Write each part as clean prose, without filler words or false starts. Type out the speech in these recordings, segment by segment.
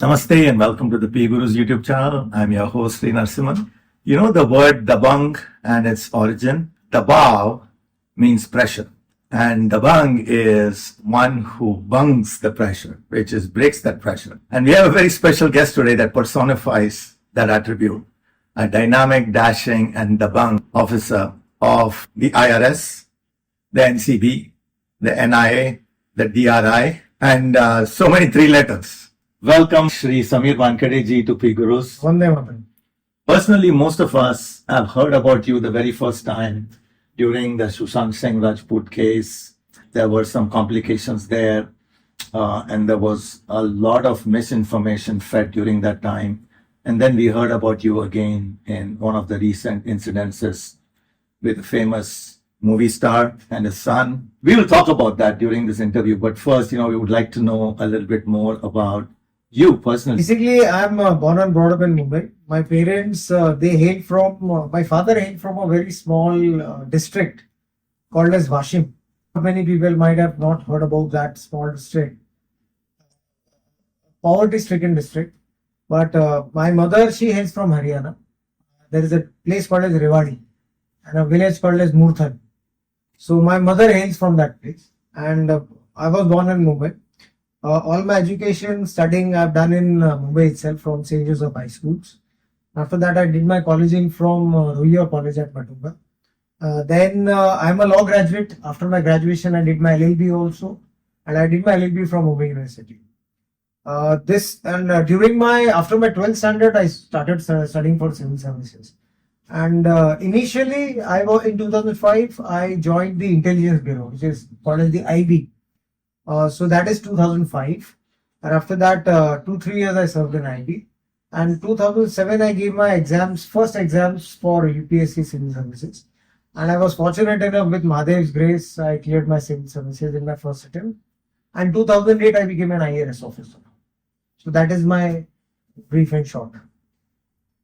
Namaste and welcome to the Pgurus YouTube channel. I'm your host, Sri Narasimhan. You know the word dabang and its origin? Dabav means pressure. And dabang is one who bungs the pressure, which is breaks that pressure. And we have a very special guest today that personifies that attribute. A dynamic, dashing and dabang officer of the IRS, the NCB, the NIA, the DRI, and so many three letters. Welcome, Shri Sameer Wankhede ji to Pgurus. Personally, most of us have heard about you the very first time during the Sushant Singh Rajput case. There were some complications there, and there was a lot of misinformation fed during that time. And then we heard about you again in one of the recent incidences with a famous movie star and his son. We will talk about that during this interview, but first, we would like to know a little bit more about you personally. Basically, I'm born and brought up in Mumbai. My parents, they hail from, my father hailed from a very small district called as Vashim. Many people might have not heard about that small district. Poverty-stricken district. But my mother, she hails from Haryana. There is a place called as Rewadi and a village called as Murthal. So my mother hails from that place. And I was born in Mumbai. All my education, studying, I've done in Mumbai itself from St. Joseph High Schools. After that, I did my colleging from Ruia College at Matunga. Then I'm a law graduate. After my graduation, I did my LLB also. And I did my LLB from Mumbai University. After my 12th standard, I started studying for civil services. And initially, in 2005, I joined the Intelligence Bureau, which is called as the IB. So that is 2005. And after that, 2-3 years I served in IB. And 2007, I gave my first exams for UPSC Civil Services. And I was fortunate enough with Mahadev's grace, I cleared my civil services in my first attempt. And 2008, I became an IRS officer. So that is my brief and short.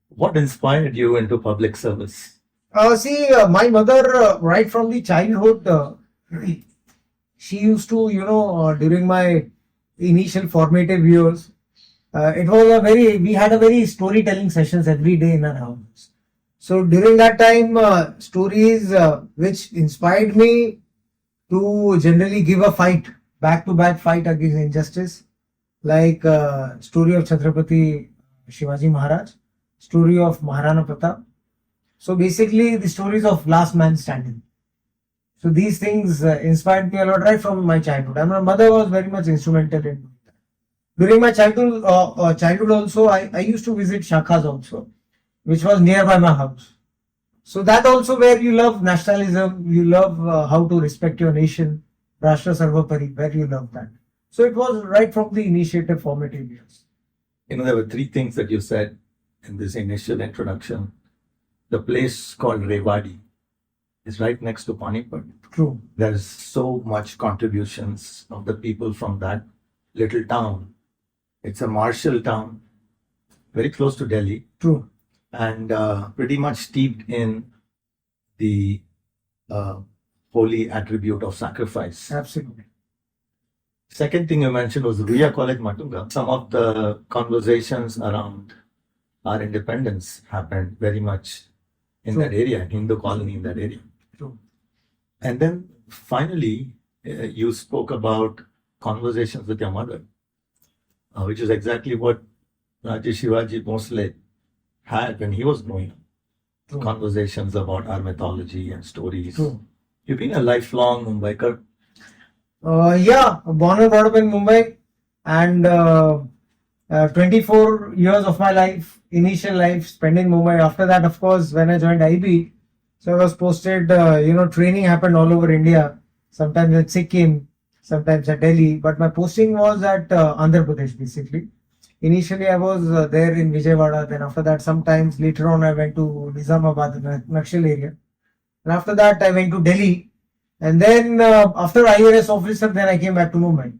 What inspired you into public service? My mother, right from the childhood, she used to, during my initial formative years, we had a very storytelling sessions every day in our house. So during that time, stories which inspired me to generally give a fight, back-to-back fight against injustice, like story of Chhattrapati Shivaji Maharaj, story of Maharana Pratap. So basically the stories of last man standing. So these things inspired me a lot right from my childhood. And my mother was very much instrumental in doing that. During my childhood also, I used to visit Shakhas also, which was nearby my house. So that also where you love nationalism, you love how to respect your nation, Rashtra Sarvapari, where you love that. So it was right from the initiative formative years. There were three things that you said in this initial introduction. The place called Rewadi is right next to Panipat. True. There's so much contributions of the people from that little town. It's a martial town, very close to Delhi. True. And pretty much steeped in the holy attribute of sacrifice. Absolutely. Second thing you mentioned was Ruia College, Matunga. Some of the conversations around our independence happened very much in True. that area, Hindu colony in that area. True. And then finally, you spoke about conversations with your mother, which is exactly what Rajesh Shivaji Bhosle had when he was growing up. True. Conversations about our mythology and stories. True. You've been a lifelong Mumbaiker. Born and brought up in Mumbai, and 24 years of my life, initial life spent in Mumbai. After that, of course, when I joined IB, so I was posted, training happened all over India, sometimes at Sikkim, sometimes at Delhi, but my posting was at Andhra Pradesh basically. Initially, I was there in Vijayawada, then after that, sometimes later on, I went to Nizamabad, the Nakshal area. And after that, I went to Delhi. And then after IRS officer, then I came back to Mumbai.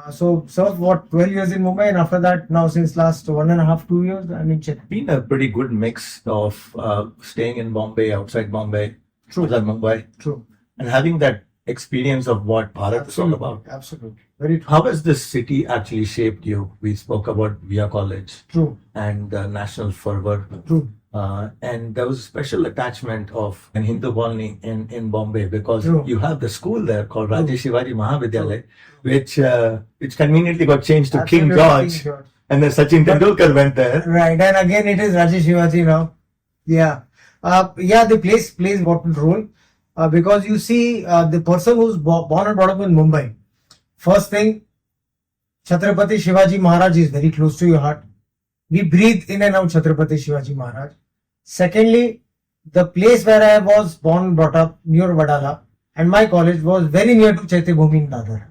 So served 12 years in Mumbai, and after that, now since last 1.5, 2 years, I'm in Chennai. Been a pretty good mix of staying in Bombay, outside Bombay, True. outside Mumbai, True. and having that experience of what Bharat is all about. Absolutely. Very true. How has this city actually shaped you? We spoke about Via College True. and the national fervor. True. And there was a special attachment of an Hindu colony in Bombay because True. you have the school there called Shivaji Maharaj, which conveniently got changed to King Absolutely, George. And then Sachin Tendulkar went there. Right. And again, it is Rajesh Shivaji now. Yeah. The place plays important role. Because you see, the person who's born and brought up in Mumbai, first thing, Chhattrapati Shivaji Maharaj is very close to your heart. We breathe in and out Chhattrapati Shivaji Maharaj. Secondly, the place where I was born and brought up, near Vadala, and my college was very near to Chaitya in Dadar.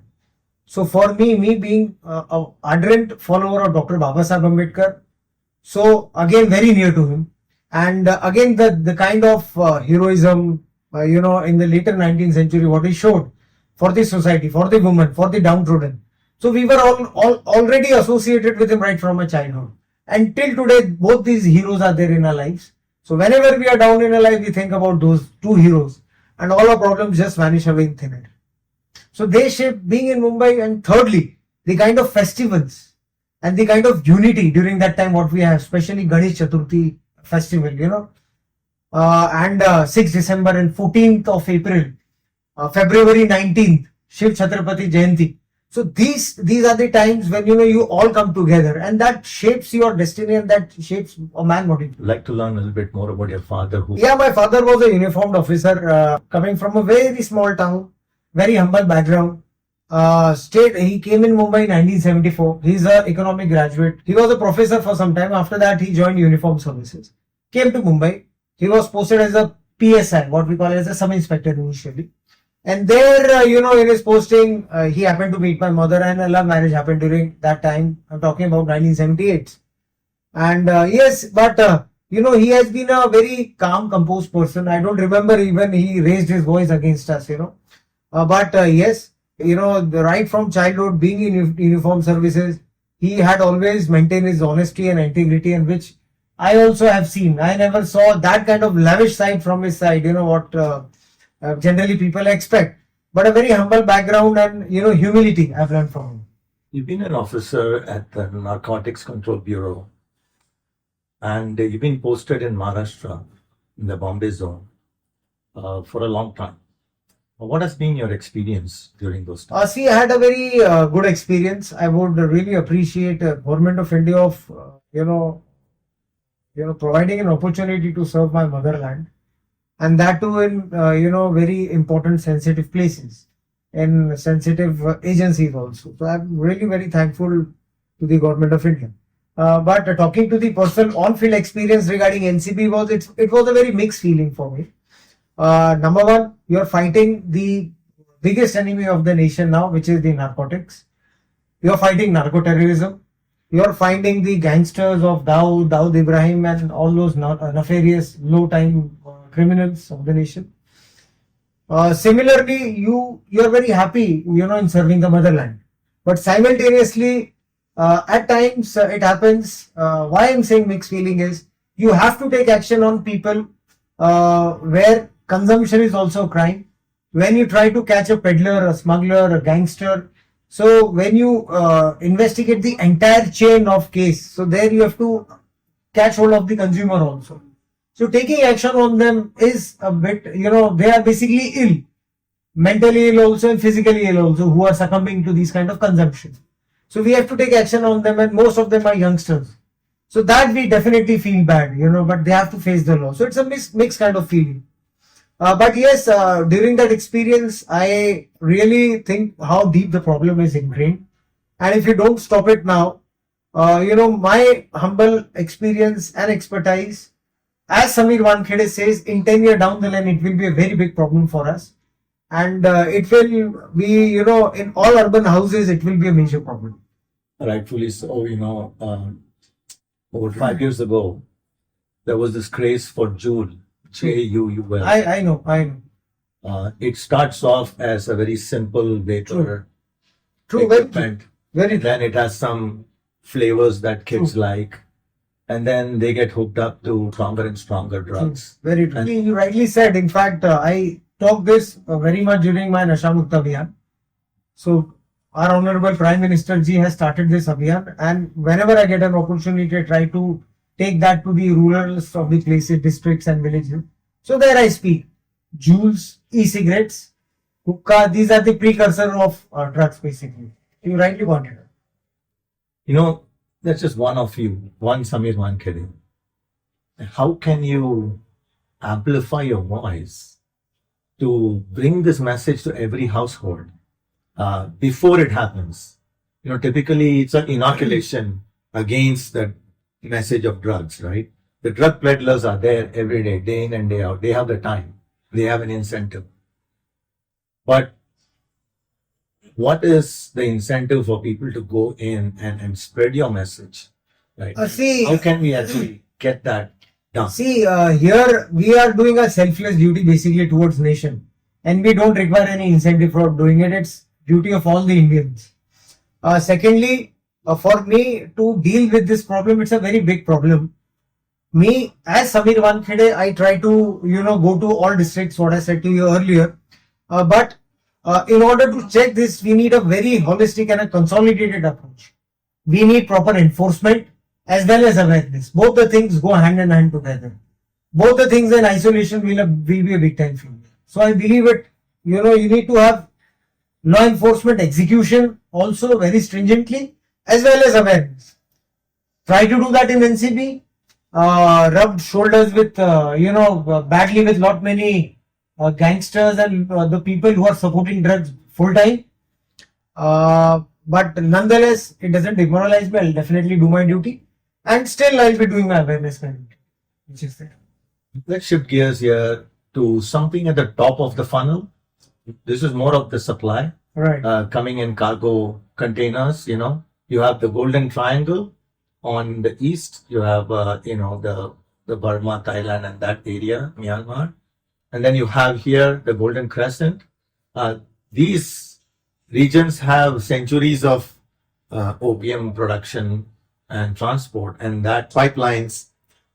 So for me being an ardent follower of Dr. Babasaheb Ambedkar, so again very near to him, and again the kind of heroism, in the later 19th century, what he showed for the society, for the women, for the downtrodden. So we were all already associated with him right from our childhood. And till today, both these heroes are there in our lives. So whenever we are down in our life, we think about those two heroes, and all our problems just vanish away in thin air. So they shape being in Mumbai. And thirdly, the kind of festivals and the kind of unity during that time what we have, especially Ganesh Chaturthi festival, and 6th December and 14th of April, February 19th, Shiv Chhatrapati Jayanti. So these are the times when you all come together, and that shapes your destiny, and that shapes a man what he do. Like to learn a little bit more about your father. Yeah, my father was a uniformed officer, coming from a very small town, very humble background. He came in Mumbai in 1974. He's an economic graduate. He was a professor for some time. After that, he joined uniformed services. Came to Mumbai. He was posted as a PSI, what we call as a sub-inspector initially. And there, in his posting, he happened to meet my mother, and a love marriage happened during that time. I'm talking about 1978. And he has been a very calm, composed person. I don't remember even he raised his voice against us, right from childhood, being in uniform services, he had always maintained his honesty and integrity, and which I also have seen. I never saw that kind of lavish side from his side, what generally people expect. But a very humble background and, humility I've learned from him. You've been an officer at the Narcotics Control Bureau, and you've been posted in Maharashtra, in the Bombay zone, for a long time. What has been your experience during those times? I had a very good experience. I would really appreciate Government of India of, providing an opportunity to serve my motherland, and that too in very important sensitive places and sensitive agencies also. So I'm really very thankful to the Government of India. But talking to the personal on-field experience regarding NCB it was a very mixed feeling for me. Number one, you're fighting the biggest enemy of the nation now, which is the narcotics. You're fighting narco-terrorism. You're finding the gangsters of Dawood Ibrahim, and all those nefarious, low-time criminals of the nation. Similarly, you're very happy, in serving the motherland. But simultaneously, at times it happens. Why I'm saying mixed feeling is you have to take action on people where consumption is also a crime. When you try to catch a peddler, a smuggler, a gangster, so when you investigate the entire chain of case, so there you have to catch hold of the consumer also. So taking action on them is a bit, they are basically ill, mentally ill also and physically ill also, who are succumbing to these kind of consumption. So we have to take action on them, and most of them are youngsters. So that we definitely feel bad, but they have to face the law. So it's a mixed kind of feeling. But yes, during that experience, I really think how deep the problem is ingrained. And if you don't stop it now, my humble experience and expertise, as Sameer Wankhede says, in 10 years down the line, it will be a very big problem for us. And it will be, in all urban houses, it will be a major problem. Rightfully so, over 5 years ago, there was this craze for Joule. J-U-U-L. I know. It starts off as a very simple vapor equipment. Very true. Then it has some flavors that kids like, and then they get hooked up to stronger and stronger drugs. Very true. You rightly said. In fact, I talk this very much during my Nasha Mukta Abhiyan. So our Honorable Prime Minister Ji has started this Abhiyan, and whenever I get an opportunity, I try to take that to the rurals of the places, districts and villages. So there I speak. Juuls, e-cigarettes, hookah, these are the precursor of drugs basically. You rightly pointed out. You know, that's just one of you, one Sameer Wankhede. How can you amplify your voice to bring this message to every household before it happens? You know, typically it's an inoculation against the message of drugs, right? The drug peddlers are there every day, day in and day out. They have the time. They have an incentive. But what is the incentive for people to go in and spread your message? Right? How can we actually get that done? Here we are doing a selfless duty basically towards nation, and we don't require any incentive for doing it. It's duty of all the Indians. Secondly, for me to deal with this problem, it's a very big problem. Me, as Sameer Wankhede, I try to, go to all districts, what I said to you earlier. But in order to check this, we need a very holistic and a consolidated approach. We need proper enforcement as well as awareness. Both the things go hand in hand together. Both the things in isolation will be a big time failure. So I believe it, you need to have law enforcement execution also very stringently as well as awareness. Try to do that in NCB. Rubbed shoulders with, badly with lot many gangsters and the people who are supporting drugs full time. But nonetheless, it doesn't demoralize me. I'll definitely do my duty. And still, I'll be doing my awareness campaign, which is there. Let's shift gears here to something at the top of the funnel. This is more of the supply. Right. Coming in cargo containers, you have the Golden Triangle. On the east, you have, the Burma, Thailand and that area, Myanmar. And then you have here the Golden Crescent. These regions have centuries of opium production and transport, and that pipelines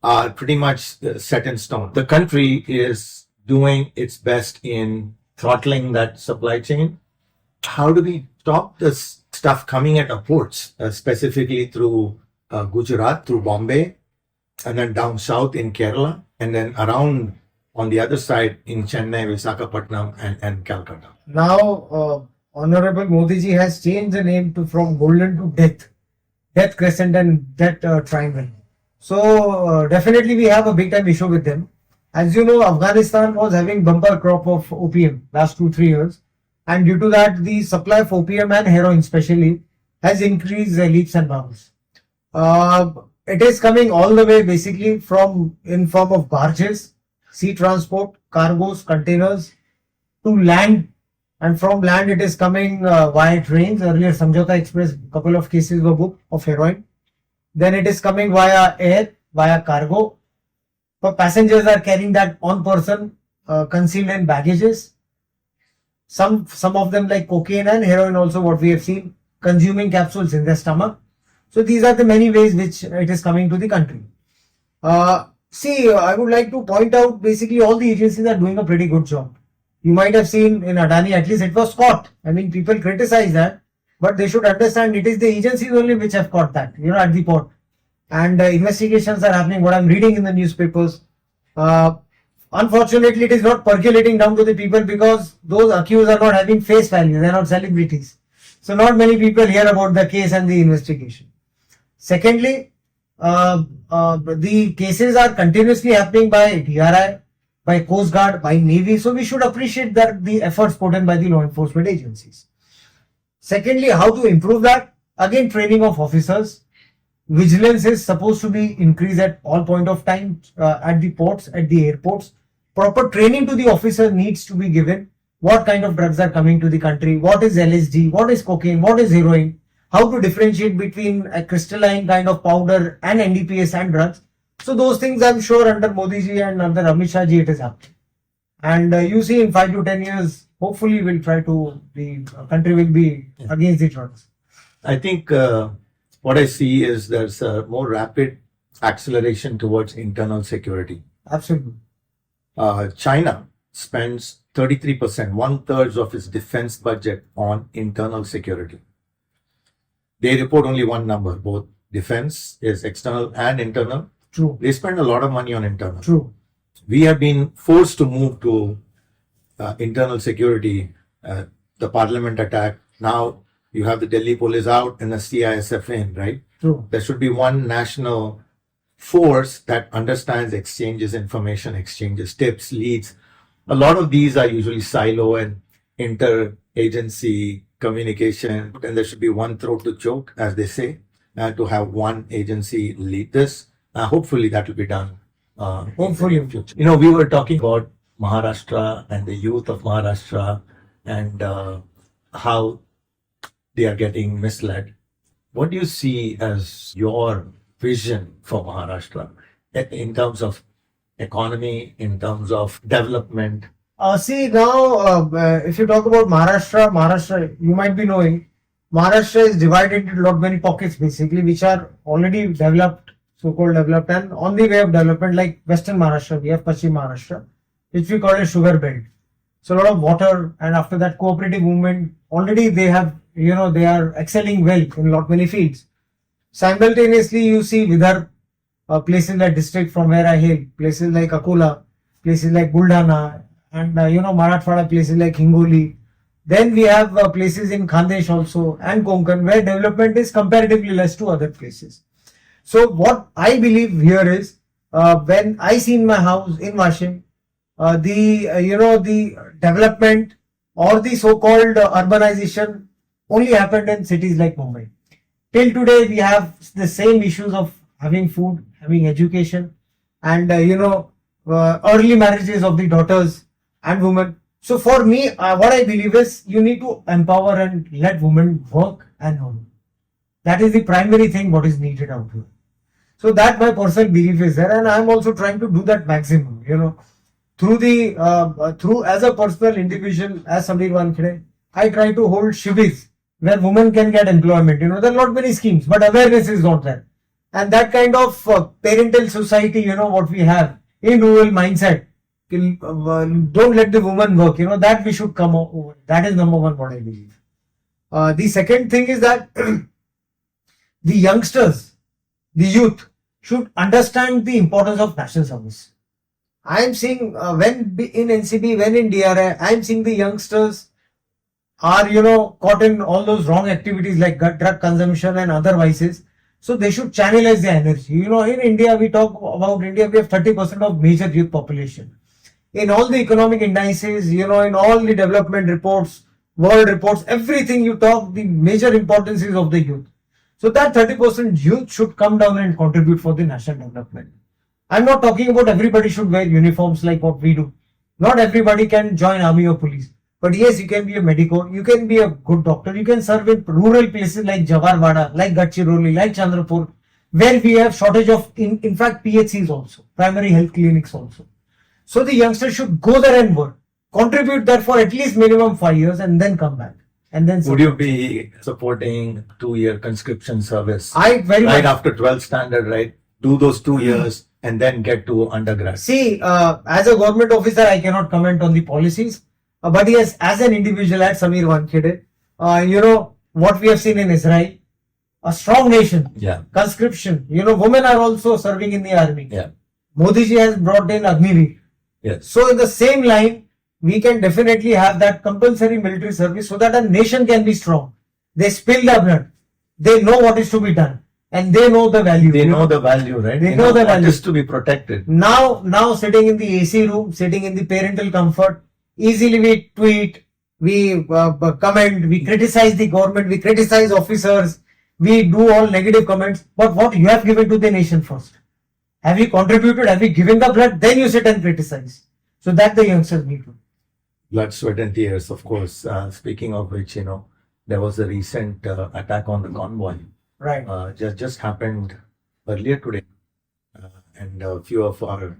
are pretty much set in stone. The country is doing its best in throttling that supply chain. How do we stop this stuff coming at our ports, specifically through Gujarat, through Bombay, and then down south in Kerala, and then around on the other side in Chennai, Visakhapatnam, and Calcutta? Now, Honorable Modi ji has changed the name from Golden to Death Crescent and Death Triangle. So definitely we have a big time issue with them. As you know, Afghanistan was having bumper crop of opium last 2-3 years, and due to that, the supply of opium and heroin especially has increased leaps and bounds. It is coming all the way basically in form of barges, sea transport, cargoes, containers to land, and from land it is coming via trains. Earlier Samjhauta Express, couple of cases were booked of heroin. Then it is coming via air, via cargo. But passengers are carrying that on person, concealed in baggages. Some of them like cocaine and heroin also, what we have seen, consuming capsules in their stomach. So these are the many ways which it is coming to the country. I would like to point out basically all the agencies are doing a pretty good job. You might have seen in Adani, at least it was caught. I mean, people criticize that, but they should understand it is the agencies only which have caught that, at the port. And investigations are happening, what I'm reading in the newspapers. Unfortunately, it is not percolating down to the people because those accused are not having face value. They are not celebrities. So not many people hear about the case and the investigation. Secondly, the cases are continuously happening by DRI, by Coast Guard, by Navy. So we should appreciate that the efforts put in by the law enforcement agencies. Secondly, how to improve that? Again, training of officers. Vigilance is supposed to be increased at all point of time at the ports, at the airports. Proper training to the officer needs to be given. What kind of drugs are coming to the country? What is LSD? What is cocaine? What is heroin? How to differentiate between a crystalline kind of powder and NDPS and drugs. So those things I'm sure under Modi ji and under Amit Shah ji it is happening. And you see in 5 to 10 years, hopefully the country will be against the drugs. I think what I see is there's a more rapid acceleration towards internal security. Absolutely. China spends 33%, one third of its defense budget on internal security. They report only one number, both defense is external and internal. True. They spend a lot of money on internal. True. We have been forced to move to internal security, the parliament attack. Now you have the Delhi police out and the CISF in, right? True. There should be one national force that understands exchanges, information exchanges, tips, leads. A lot of these are usually silo and inter-agency communication, and there should be one throat to choke, as they say, and to have one agency lead this. Hopefully that will be done. Hopefully. In future. You know, we were talking about Maharashtra and the youth of Maharashtra and how they are getting misled. What do you see as your vision for Maharashtra in terms of economy, in terms of development? See now, if you talk about Maharashtra, you might be knowing, Maharashtra is divided into lot many pockets basically, which are already developed, so-called developed, and on the way of development, like Western Maharashtra, we have Paschim Maharashtra, which we call a sugar belt. So a lot of water, and after that cooperative movement, already they have, they are excelling well in lot many fields. Simultaneously, you see Vidarbha, places like district from where I hail, places like Akola, places like Buldana, and Marathwada, places like Hingoli. Then we have places in Khandesh also and Konkan where development is comparatively less to other places. So what I believe here is, when I see in my house in Washing, the development or the so-called urbanization only happened in cities like Mumbai. Till today, we have the same issues of having food, having education, and early marriages of the daughters and women. So for me, what I believe is you need to empower and let women work and earn. That is the primary thing what is needed out here. So that my personal belief is there, and I am also trying to do that maximum. Through as a personal individual, as Sameer Wankhede, I try to hold shivers where women can get employment. There are not many schemes, but awareness is not there. And that kind of parental society, what we have in rural mindset, don't let the woman work, that we should come over. That is number one, what I believe. The second thing is that the youngsters, the youth should understand the importance of national service. I am seeing when in NCB, when in DRI, I am seeing the youngsters are, caught in all those wrong activities like drug consumption and other vices. So they should channelize their energy. In India, we talk about India, we have 30% of major youth population. In all the economic indices, in all the development reports, world reports, everything you talk, the major importance is of the youth. So that 30% youth should come down and contribute for the national development. I'm not talking about everybody should wear uniforms like what we do. Not everybody can join army or police. But yes, you can be a medico, you can be a good doctor, you can serve in rural places like Jawarwada, like Gadchiroli, like Chandrapur, where we have shortage of, in fact, PHCs also, primary health clinics also. So the youngsters should go there and work, contribute there for at least minimum 5 years and then come back. And then would you be supporting 2-year conscription service? I very right much. After 12th standard, right? Do those 2 years and then get to undergrad. See, as a government officer, I cannot comment on the policies. But yes, as an individual at Sameer Wankhede, what we have seen in Israel, a strong nation, conscription, women are also serving in the army. Yeah. Modi ji has brought in Agniveer. Yes. So in the same line, we can definitely have that compulsory military service so that a nation can be strong. They spill their blood. They know what is to be done. And they know the value. They know the value, right? They know the value. Just to be protected. Now sitting in the AC room, sitting in the parental comfort, easily we tweet, we comment, we criticize the government, we criticize officers, we do all negative comments. But what you have given to the nation first? Have you contributed? Have you given the blood? Then you sit and criticize. So that the youngsters need to. Blood, sweat and tears, of course. Speaking of which, there was a recent attack on the convoy. Right. Just happened earlier today. And a few of our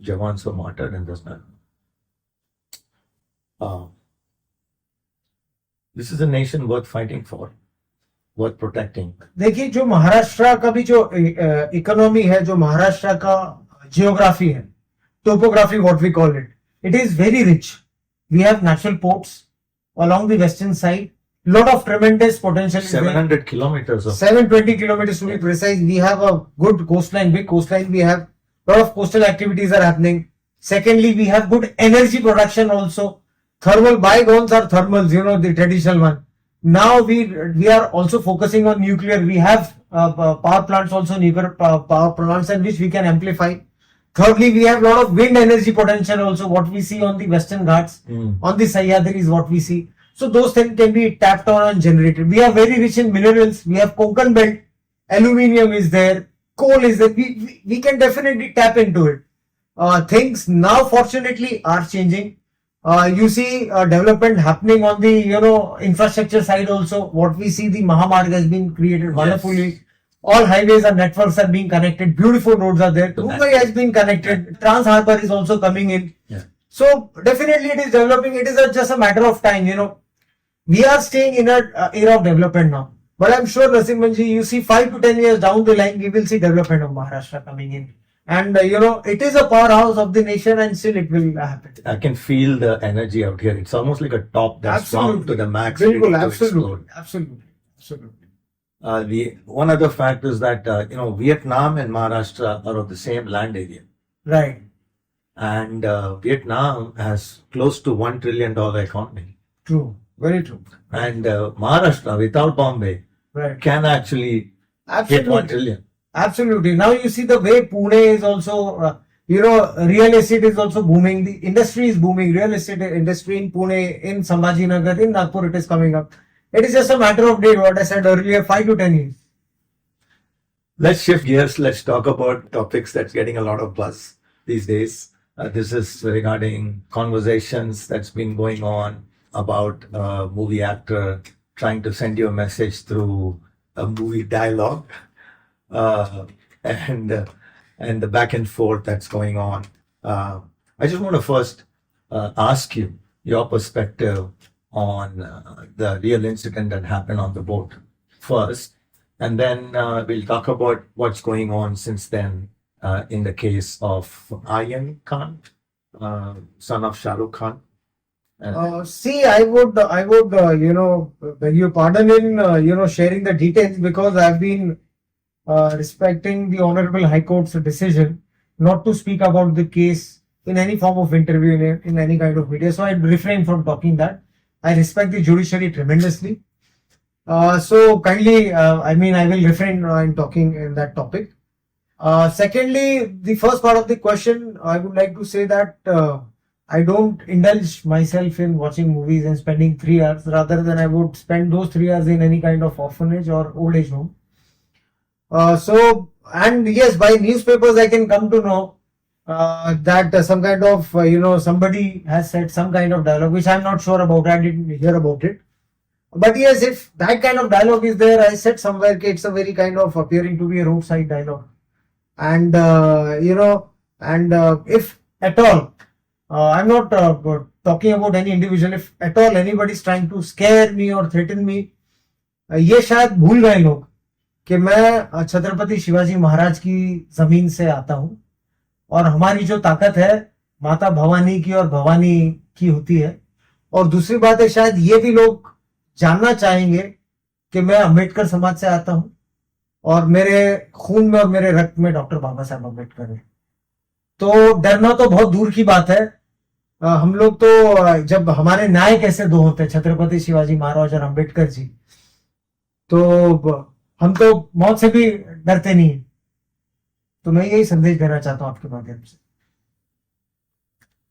Jawans were martyred in this battle. This is a nation worth fighting for, worth protecting. देखिए जो महाराष्ट्र का भी जो economy है, जो महाराष्ट्र का geography है, topography what we call it, it is very rich. We have natural ports along the western side. Lot of tremendous potential. 700 kilometers of 720 kilometers to be precise. We have a good coastline, big coastline. We have lot of coastal activities are happening. Secondly, we have good energy production also. Thermal bygones are thermals, the traditional one. Now we are also focusing on nuclear. We have power plants also, nuclear power plants, and which we can amplify. Thirdly, we have a lot of wind energy potential also. What we see on the Western Ghats, on the Sahyadri is what we see. So those things can be tapped on and generated. We are very rich in minerals. We have Konkan belt. Aluminium is there. Coal is there. We can definitely tap into it. Things now fortunately are changing. You see development happening on the infrastructure side also. What we see, the Mahamarg has been created wonderfully. Yes. All highways and networks are being connected. Beautiful roads are there. Mumbai has been connected. Trans Harbour is also coming in. Yeah. So definitely it is developing. It is just a matter of time. We are staying in an era of development now. But I'm sure, Narasimhanji, you see 5 to 10 years down the line, we will see development of Maharashtra coming in. And, it is a powerhouse of the nation and still it will happen. I can feel the energy out here. It's almost like a top that's pumped to the max. Absolutely. One other fact is that, Vietnam and Maharashtra are of the same land area. Right. And Vietnam has close to $1 trillion economy. True. Very true. And Maharashtra, without Bombay, can actually hit 1 trillion. Absolutely. Now you see the way Pune is also, real estate is also booming. The industry is booming. Real estate industry in Pune, in Sambhajinagar, in Nagpur, it is coming up. It is just a matter of days, what I said earlier, 5 to 10 years. Let's shift gears. Let's talk about topics that's getting a lot of buzz these days. This is regarding conversations that's been going on about a movie actor trying to send you a message through a movie dialogue, and the back and forth that's going on. I just want to first ask you your perspective on the real incident that happened on the boat first, and then we'll talk about what's going on since then in the case of Aryan Khan, son of Shahrukh Khan. See, I would, beg your pardon in, sharing the details, because I've been respecting the Honorable High Court's decision not to speak about the case in any form of interview, in any kind of media. So I refrain from talking that. I respect the judiciary tremendously. So kindly, I will refrain in talking in that topic. Secondly, the first part of the question, I would like to say that I don't indulge myself in watching movies and spending 3 hours, rather than I would spend those 3 hours in any kind of orphanage or old age home. And yes, by newspapers I can come to know that some kind of, somebody has said some kind of dialogue, which I'm not sure about. I didn't hear about it. But yes, if that kind of dialogue is there, I said somewhere it's a very kind of appearing to be a roadside dialogue. And, if at all, I'm not talking about any individual. If at all anybody is trying to scare me or threaten me, ये शायद भूल गए लोग कि मैं छत्रपति शिवाजी महाराज की जमीन से आता हूं, और हमारी जो ताकत है माता भवानी की और भवानी की होती है. और दूसरी बात है, शायद ये भी लोग जानना चाहेंगे कि मैं अंबेडकर समाज से आता हूं और मेरे खून में और मेरे रक्त में डॉक्टर बाबा साहब अंबेडकर है. तो डरना तो बहुत दूर की बात है. हम लोग तो, जब हमारे न्याय कैसे दो होते हैं, छत्रपति शिवाजी महाराज और अंबेडकर जी, तो हम तो मौत से भी डरते नहीं है. तो मैं यही संदेश देना चाहता हूं आपके माध्यम से.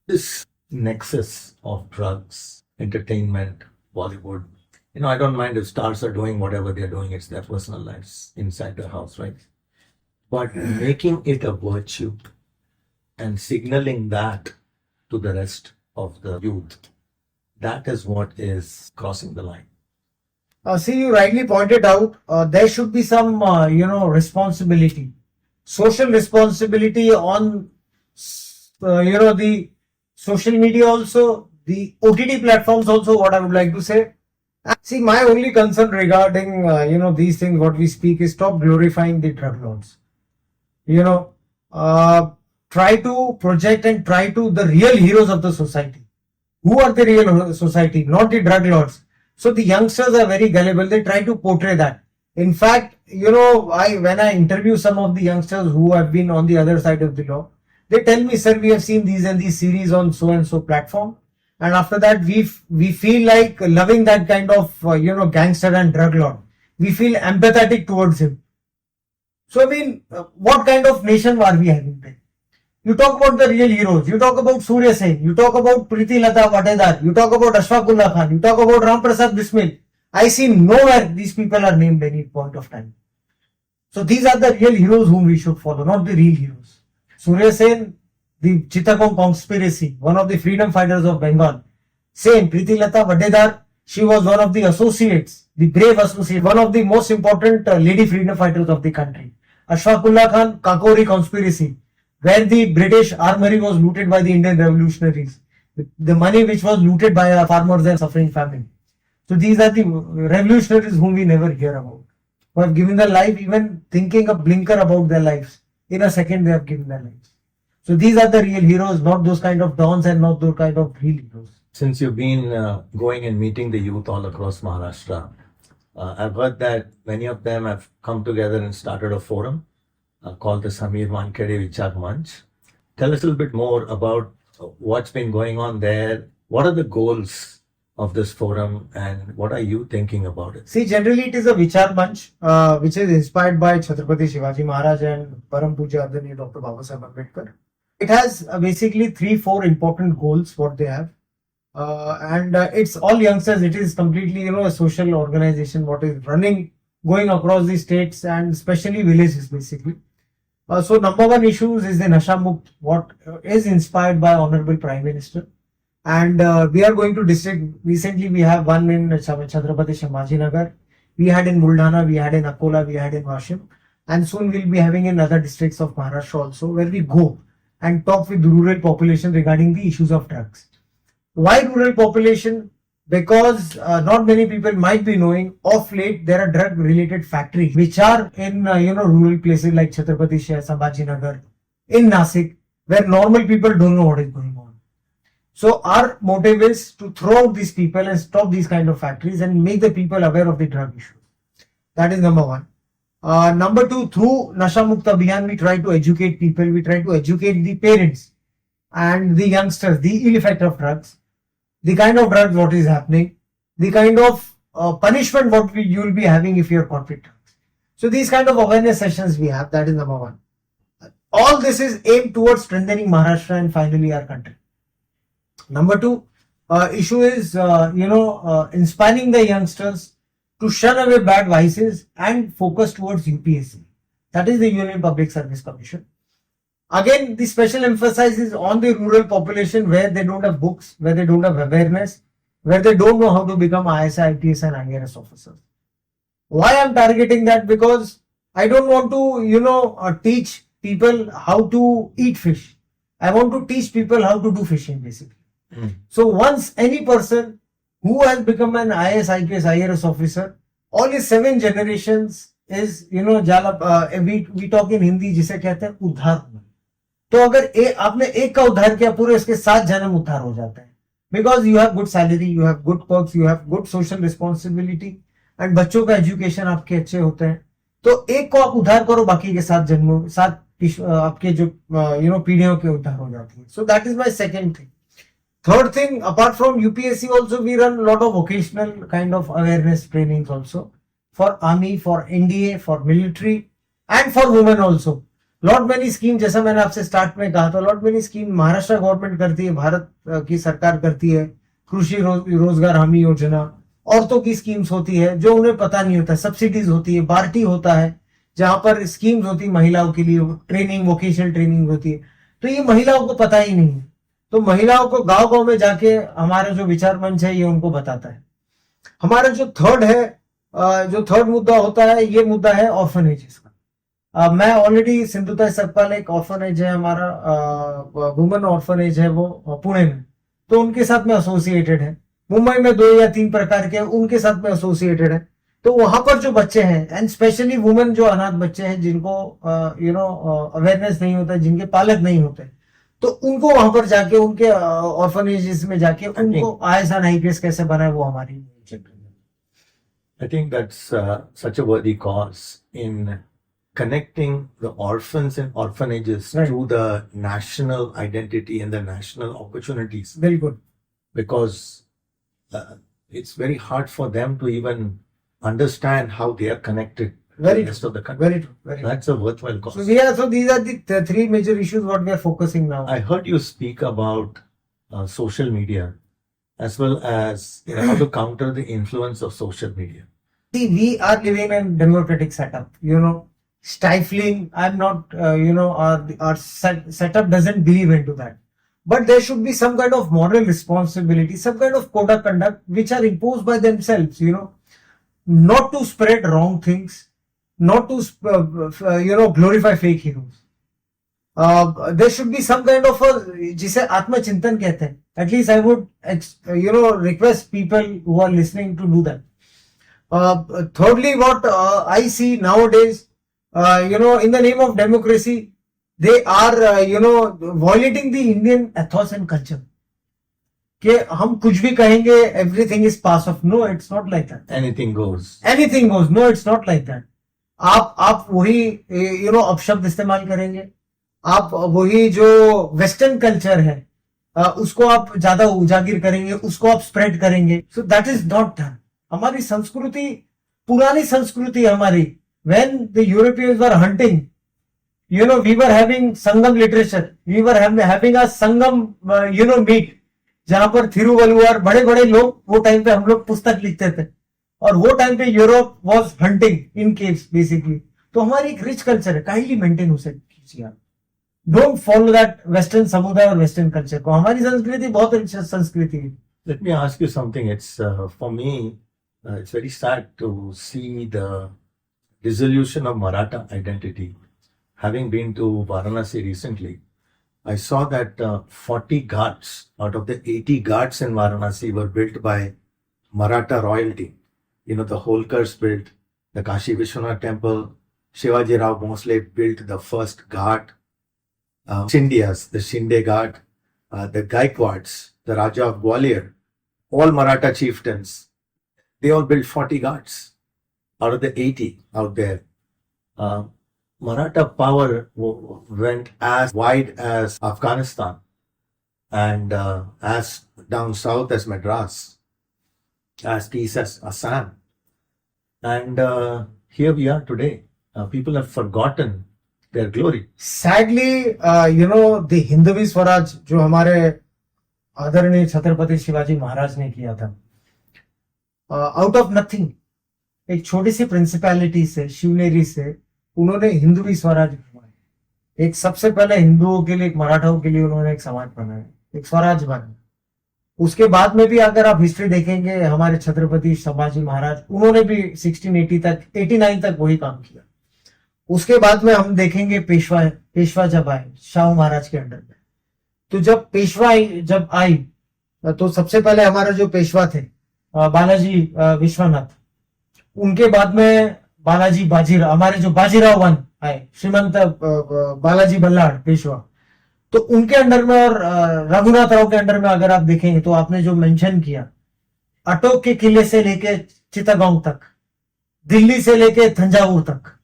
This nexus of drugs, entertainment, Bollywood, I don't mind if stars are doing whatever they're doing. It's their personal lives inside the house, right? But making it a virtue and signaling that to the rest of the youth, that is what is crossing the line. See, you rightly pointed out, there should be some, responsibility, social responsibility on, the social media also, the OTT platforms also, what I would like to say. See, my only concern regarding, these things, what we speak, is stop glorifying the drug lords. Try to project and try to the real heroes of the society. who are the real society, not the drug lords. So the youngsters are very gullible. They try to portray that. In fact, when I interview some of the youngsters who have been on the other side of the law, they tell me, sir, we have seen these and these series on so and so platform, and after that we feel like loving that kind of gangster and drug lord. We feel empathetic towards him. So I mean, what kind of nation are we having then? You talk about the real heroes. You talk about Surya Sen. You talk about Priti Lata Vadedar. You talk about Ashfaqullah Khan. You talk about Ram Prasad Bismil. I see nowhere these people are named any point of time. So these are the real heroes whom we should follow, not the real heroes. Surya Sen, the Chittagong conspiracy, one of the freedom fighters of Bengal. Same, Priti Lata Vadedar, she was one of the associates, the brave associate, one of the most important lady freedom fighters of the country. Ashfaqullah Khan, Kakori conspiracy, where the British armory was looted by the Indian revolutionaries. The money which was looted by our farmers and suffering famine. So these are the revolutionaries whom we never hear about, who have given their life, even thinking a blinker about their lives. In a second, they have given their lives. So these are the real heroes, not those kind of dons and not those kind of real heroes. Since you've been going and meeting the youth all across Maharashtra, I've heard that many of them have come together and started a forum called the Sameer Wankhede Vichar Manch. Tell us a little bit more about what's been going on there. What are the goals of this forum and what are you thinking about it? See, generally it is a Vichar Manch which is inspired by Chhattrapati Shivaji Maharaj and Param Puja Adani Dr. Babasaheb Ambedkar. It has basically 3-4 important goals what they have. And it's all youngsters. It is completely, a social organization what is running, going across the states and especially villages basically. So number one issues is the Nasha Mukt, what is inspired by Honorable Prime Minister. And we are going to district, recently we have one in Chhatrapati Sambhajinagar, we had in Buldhana, we had in Akola, we had in Washim, and soon we'll be having in other districts of Maharashtra also, where we go and talk with the rural population regarding the issues of drugs. Why rural population? Because not many people might be knowing, of late there are drug related factories which are in rural places like Chhatrapati Sambhajinagar, in Nasik, where normal people don't know what is going on. So our motive is to throw out these people and stop these kind of factories and make the people aware of the drug issue. That is number one. Number two, through Nasha Mukta Abhiyan, we try to educate people, we try to educate the parents and the youngsters, the ill effect of drugs, the kind of drugs what is happening, the kind of punishment what you will be having if you are caught with drugs. So these kind of awareness sessions we have, that is number one. All this is aimed towards strengthening Maharashtra and finally our country. Number two, issue is, inspiring the youngsters to shun away bad vices and focus towards UPSC. That is the Union Public Service Commission. Again, the special emphasis is on the rural population where they don't have books, where they don't have awareness, where they don't know how to become ISI, IPS and IRS officers. Why I am targeting that? Because I don't want to, teach people how to eat fish. I want to teach people how to do fishing basically. So once any person who has become an IAS, IPS, IRS officer, all his 7 generations is, we talk in Hindi, जिसे कहते हैं उद्धार होना. तो अगर आपने एक का उद्धार किया, पूरे इसके 7 जन्म उद्धार हो जाते हैं. Because you have good salary, you have good perks, you have good social responsibility, and बच्चों का एजुकेशन आपके अच्छे होते हैं. तो एक को आप उद्धार करो, बाकी के 7 जन्मों, 7 आपके जो पीढ़ियों के उद्धार हो जाती है. So that is my second thing. Third thing, apart from UPSC also, we run a lot of vocational kind of awareness trainings also for army, for NDA, for military and for women also. Lot many scheme, जैसा मैंने आपसे start में कहा था, lot many scheme Maharashtra government करती है, भारत की सरकार करती है, कृषि रोजगार हमी योजना, औरतों की स्कीम्स होती है जो उन्हें पता नहीं होता, सब्सिडीज होती है, बार्टी होता है जहां पर स्कीम्स होती है महिलाओं के लिए, ट्रेनिंग, वोकेशनल ट्रेनिंग होती है. तो ये महिलाओं को पता ही नहीं है. तो महिलाओं को गांव गांव में जाके हमारा जो विचार मंच है ये उनको बताता है. हमारा जो थर्ड है, जो थर्ड मुद्दा होता है, ये मुद्दा है ऑर्फनेजेस का. मैं ऑलरेडी सिंधुताई सकपाल एक ऑर्फनेज है हमारा, वुमेन ऑर्फनेज है वो पुणे में, तो उनके साथ में एसोसिएटेड है. मुंबई में 2 या 3 प्रकार के उनके साथ में एसोसिएटेड है. तो वहां पर जो बच्चे हैं एंड स्पेशली वुमेन जो अनाथ बच्चे हैं जिनको अवेयरनेस नहीं होता है, जिनके पालक नहीं होते, तो उनको वहां पर जाके उनके ऑर्फनेजेस में जाके उनको IAS and IPS कैसे बनाए वो हमारी I think that's such a worthy cause in connecting the orphans and orphanages Right. to the national identity and the national opportunities, बिल्कुल because it's very hard for them to even understand how they are connected to Very the rest of the country. very true very true. That's a worthwhile cause. So these are the three major issues what we are focusing now. I heard you speak about social media as well as how to counter the influence of social media. See, we are living in a democratic setup, stifling. I'm not, our setup doesn't believe into that. But there should be some kind of moral responsibility, some kind of code of conduct which are imposed by themselves, not to spread wrong things, not to, glorify fake heroes. There should be some kind of a, जिसे आत्मचिंतन कहते हैं. At least I would, request people who are listening to do that. Thirdly, what I see nowadays, in the name of democracy, they are, violating the Indian ethos and culture. कि हम कुछ भी कहेंगे, everything is pass off. No, it's not like that. Anything goes. Anything goes. No, it's not like that. आप वही, अपशब्द इस्तेमाल करेंगे. आप वही जो वेस्टर्न कल्चर है, उसको आप ज्यादा उजागर करेंगे, उसको आप स्प्रेड करेंगे. So that is not done. हमारी संस्कृति, पुरानी संस्कृति हमारी, when the Europeans were hunting, we were having Sangam literature, we were having a Sangam, meet, जहां पर थिरुवल्लुवर बड़े बड़े लोग, वो टाइम पे हम लोग पुस्तक लिखते थे, और वो टाइम पे Europe was hunting in caves basically. तो हमारी एक रिच कल्चर है, काइंडली मेंटेन उसे कीजिए आप. डोंट फॉलो दैट वेस्टर्न समुदाय और वेस्टर्न कल्चर को. हमारी संस्कृति बहुत रिच संस्कृति है. Let me ask you something. It's for me, it's very sad to see the dissolution of Maratha identity. Having been to Varanasi recently, I saw that 40 ghats out of the 80 ghats in Varanasi were built by Maratha royalty. The Holkars built the Kashi Vishwanath temple. Shivaji Rao Bhosle built the first ghat. Scindias, the Shinde Ghat, the Gaikwads, the Raja of Gwalior, all Maratha chieftains, they all built 40 ghats out of the 80 out there. Maratha power went as wide as Afghanistan and as down south as Madras, as east as Assam. And here we are today. People have forgotten their glory. Sadly, the Hinduvi Swaraj जो हमारे आदरणीय छत्रपति शिवाजी महाराज ने किया था, out of nothing, एक छोटी सी principality से, शिवनेरी से, उन्होंने हिंदुवी स्वराज बनवाया. एक सबसे पहले हिंदुओं के लिए, एक मराठाओं के लिए उन्होंने एक समाज बनाया, एक स्वराज बनाया. उसके बाद में भी अगर आप हिस्ट्री देखेंगे, हमारे छत्रपति शिवाजी महाराज, उन्होंने भी 1680 तक, 89 तक वही काम किया. उसके बाद में हम देखेंगे पेशवा जब आए शाहू महाराज के अंडर में. तो जब पेशवा जब आई, तो सबसे पहले हमारे जो पेशवा थे बालाजी विश्वनाथ, उनके बाद में बालाजी बाजीराव, हमारे जो बाजीराव वन आए, श्रीमंत बालाजी बल्लाड़ पेशवा, तो उनके अंडर में, और रघुनाथ राव के अंडर में अगर आप देखेंगे तो आपने जो मेंशन किया, अटोक के किले से लेके चित्तागोंग तक, दिल्ली से लेके तंजावुर तक,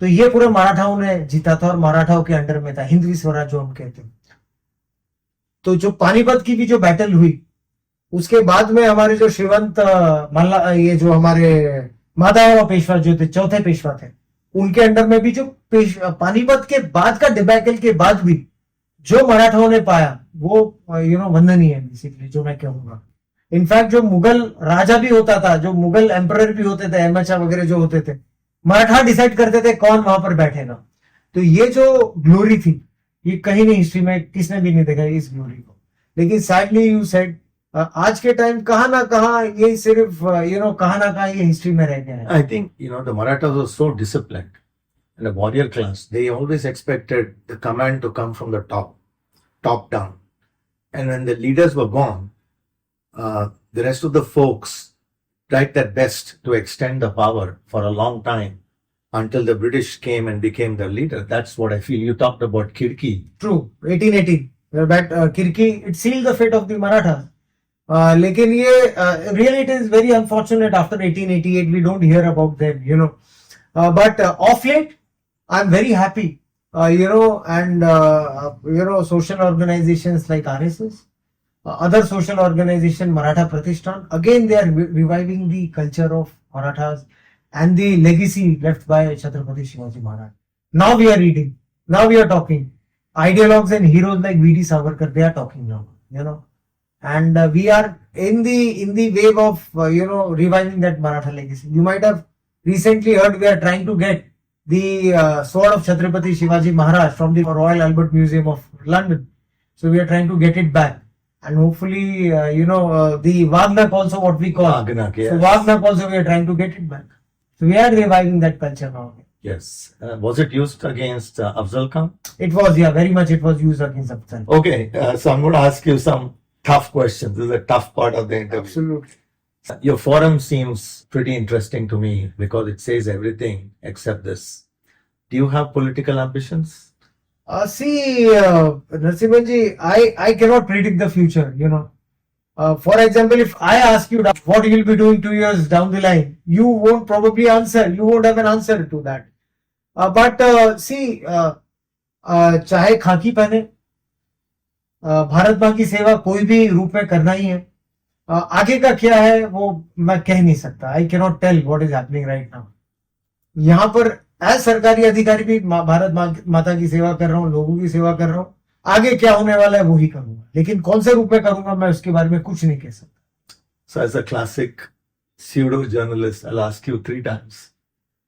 तो ये पूरे मराठाओं ने जीता था और मराठाओं के अंडर में था, हिंदवी स्वराज जो हम कहते हैं. तो जो पानीपत की भी जो बैटल हुई, उसके बाद में हमारे जो श्रीवंत ये जो हमारे माधवराव पेशवा जो थे, चौथे पेशवा थे, उनके अंडर में भी जो पानीपत के बाद का डिबैकल के बाद भी जो मराठाओं ने पाया, वो वंदनीय है बेसिकली, जो मैं कहूंगा. इनफैक्ट जो मुगल राजा भी होता था, जो मुगल एम्परर भी होते थे, अहमद शाह वगैरह जो होते थे, मराठा डिसाइड करते थे कौन वहां पर बैठेगा. तो ये जो ग्लोरी थी, ये कहीं नहीं हिस्ट्री में किसने भी नहीं देखा इस ग्लोरी को. लेकिन सैडली यू सेड, आज के टाइम कहां ना कहां ये सिर्फ कहां ना कहां ये हिस्ट्री में रह गया है. I think the Marathas were so disciplined and a warrior class. They always expected the command to come from the top down. And when the leaders were gone, the rest of the folks tried their best to extend the power for a long time until the British came and became the leader. That's what I feel. You talked about Khirki. True, 1818. But Kirki, it sealed the fate of the Marathas. लेकिन ये really it is very unfortunate after 1888 we don't hear about them, you know. But of late, I'm very happy, and social organizations like RSS, other social organization Maratha Pratishthan, again they are reviving the culture of Marathas and the legacy left by Chhatrapati Shivaji Maharaj. Now we are reading, now we are talking. Ideologues and heroes like V.D. Savarkar, they are talking now, you know. And we are in the wave of reviving that Maratha legacy. You might have recently heard we are trying to get the sword of Chhatrapati Shivaji Maharaj from the Royal Albert Museum of London. So we are trying to get it back, and hopefully the Wagner also, what we call Wagner, yes. So Wagner also we are trying to get it back. So we are reviving that culture now. Yes. Was it used against Afzal Khan? It was, yeah, very much it was used against Afzal. Okay, so I'm going to ask you some tough questions. This is a tough part of the interview. Absolutely. Your forum seems pretty interesting to me because it says everything except this. Do you have political ambitions? Narasimhanji, I cannot predict the future, you know. For example, if I ask you what you will be doing 2 years down the line, you won't probably answer. You won't have an answer to that. But चाहे खाकी पहने, भारत माँ की सेवा कोई भी रूप में करना ही है. आगे का क्या है वो मैं कह नहीं सकता. I can not tell what is happening right now. यहाँ पर एज सरकारी अधिकारी भी भारत माता की सेवा कर रहा हूँ, लोगों की सेवा कर रहा हूँ. आगे क्या होने वाला है वो ही करूंगा, लेकिन कौन से रूप में करूंगा मैं उसके बारे में कुछ नहीं कह सकता. So as a classic pseudo journalist, I'll ask you 3 times.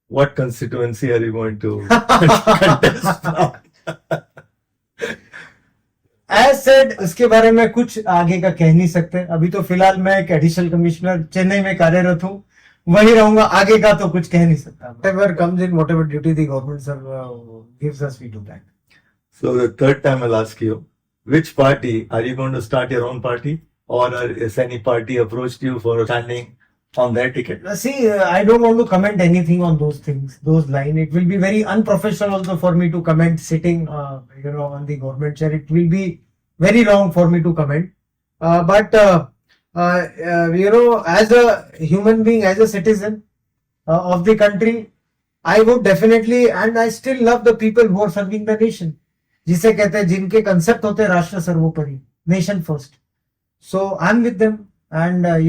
What constituency are you going to contest from? As said इसके बारे में कुछ आगे का कह नहीं सकते. अभी तो फिलहाल मैं एक एडिशनल कमिश्नर चेन्नई में कार्यरत हूँ, वही रहूंगा. आगे का तो कुछ कह नहीं सकता. Whatever comes in, whatever duty the government gives us, we do that. So the third time I'll ask you, which party are you going to start your own party, or has any party approached you for standing on their ticket? See, I don't want to comment anything on those things, those lines. It will be very unprofessional also for me to comment sitting, on the government chair. It will be very wrong for me to comment. But as a human being, as a citizen of the country, I would definitely, and I still love the people who are serving the nation. जिसे कहते हैं, जिनके concept होते हैं राष्ट्र सर्वोपरि, nation first. So I'm with them. And I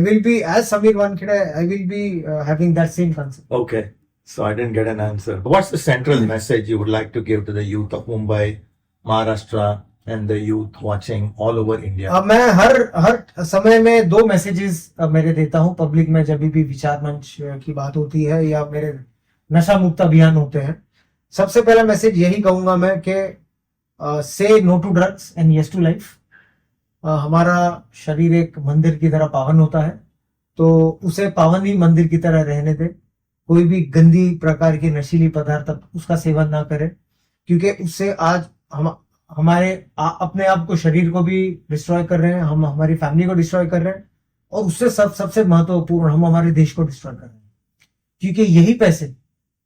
will be, as Sameer Wankhede, I will be having that same concept. Okay, so I didn't get an answer. What's the central message you would like to give to the youth of Mumbai, Maharashtra, and the youth watching all over India? मैं हर समय में 2 messages मेरे देता हूँ public में. जब भी विचार मंच की बात होती है या मेरे नशा मुक्त अभियान होते हैं, सबसे पहला मैसेज यही कहूंगा मैं कि say no to drugs and yes to life. हमारा शरीर एक मंदिर की तरह पावन होता है, तो उसे पावन ही मंदिर की तरह रहने दे. कोई भी गंदी प्रकार के नशीली पदार्थ उसका सेवन ना करे, क्योंकि उससे आज हम हमारे अपने आप को, शरीर को भी डिस्ट्रॉय कर रहे हैं, हम हमारी फैमिली को डिस्ट्रॉय कर रहे हैं, और उससे सबसे महत्वपूर्ण हम हमारे देश को डिस्ट्रॉय कर रहे हैं. क्योंकि यही पैसे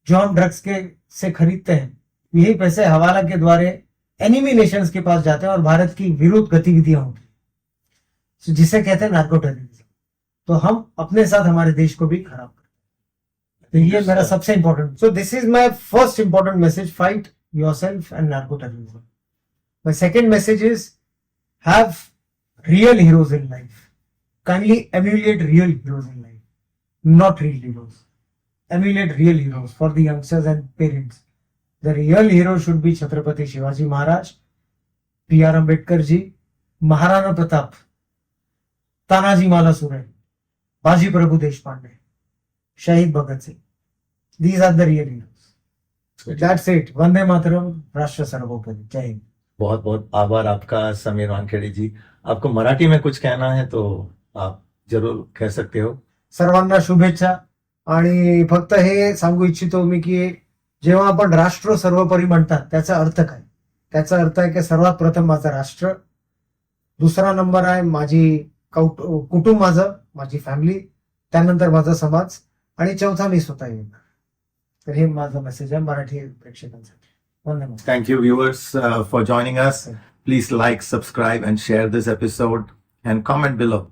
जो हम ड्रग्स के से खरीदते हैं, यही पैसे हवाला के द्वारा एनिमी नेशंस के पास जाते हैं और भारत की विरोध गतिविधियां होती है, जिसे कहते हैं नार्को टेररिज्म. तो हम अपने साथ हमारे देश को भी खराब करते हैं. तो ये मेरा सबसे important. So this is my first important message, fight yourself and narco terrorism. My second message is have real heroes in life. Kindly emulate real heroes in life, not real heroes. Emulate real heroes for the youngsters and parents. The real hero should be Chhatrapati Shivaji Maharaj, P.R. Ambedkar ji, Maharana Pratap, Tanaji Mala Surai, Baji Prabhu Deshpande, Shahid Bhagat Singh. These are the real heroes. That's it. Vande Mataram, Rashtra Sarvopari. Jai Hind. बहुत बहुत आभार आपका समीर वानखेडे जी. आपको मराठी में कुछ कहना है तो आप जरूर कह सकते हो. सर्वांना शुभेच्छा. आणि फक्त हे सांगू इच्छितो मी की जेव्हा आपण राष्ट्र सर्वोपरी म्हणतात, त्याचा अर्थ काय? त्याचा अर्थ आहे की सर्वात प्रथम माझं राष्ट्र, दुसरा नंबर आहे माझी कुटुंब, माझी फॅमिली, त्यानंतर माझा समाज, आणि चौथा मी स्वतः येणार. तर हे माझा मेसेज आहे Marathi प्रेक्षकांसाठी. Wonderful. Thank you, viewers, for joining us. Please like, subscribe, and share this episode and comment below.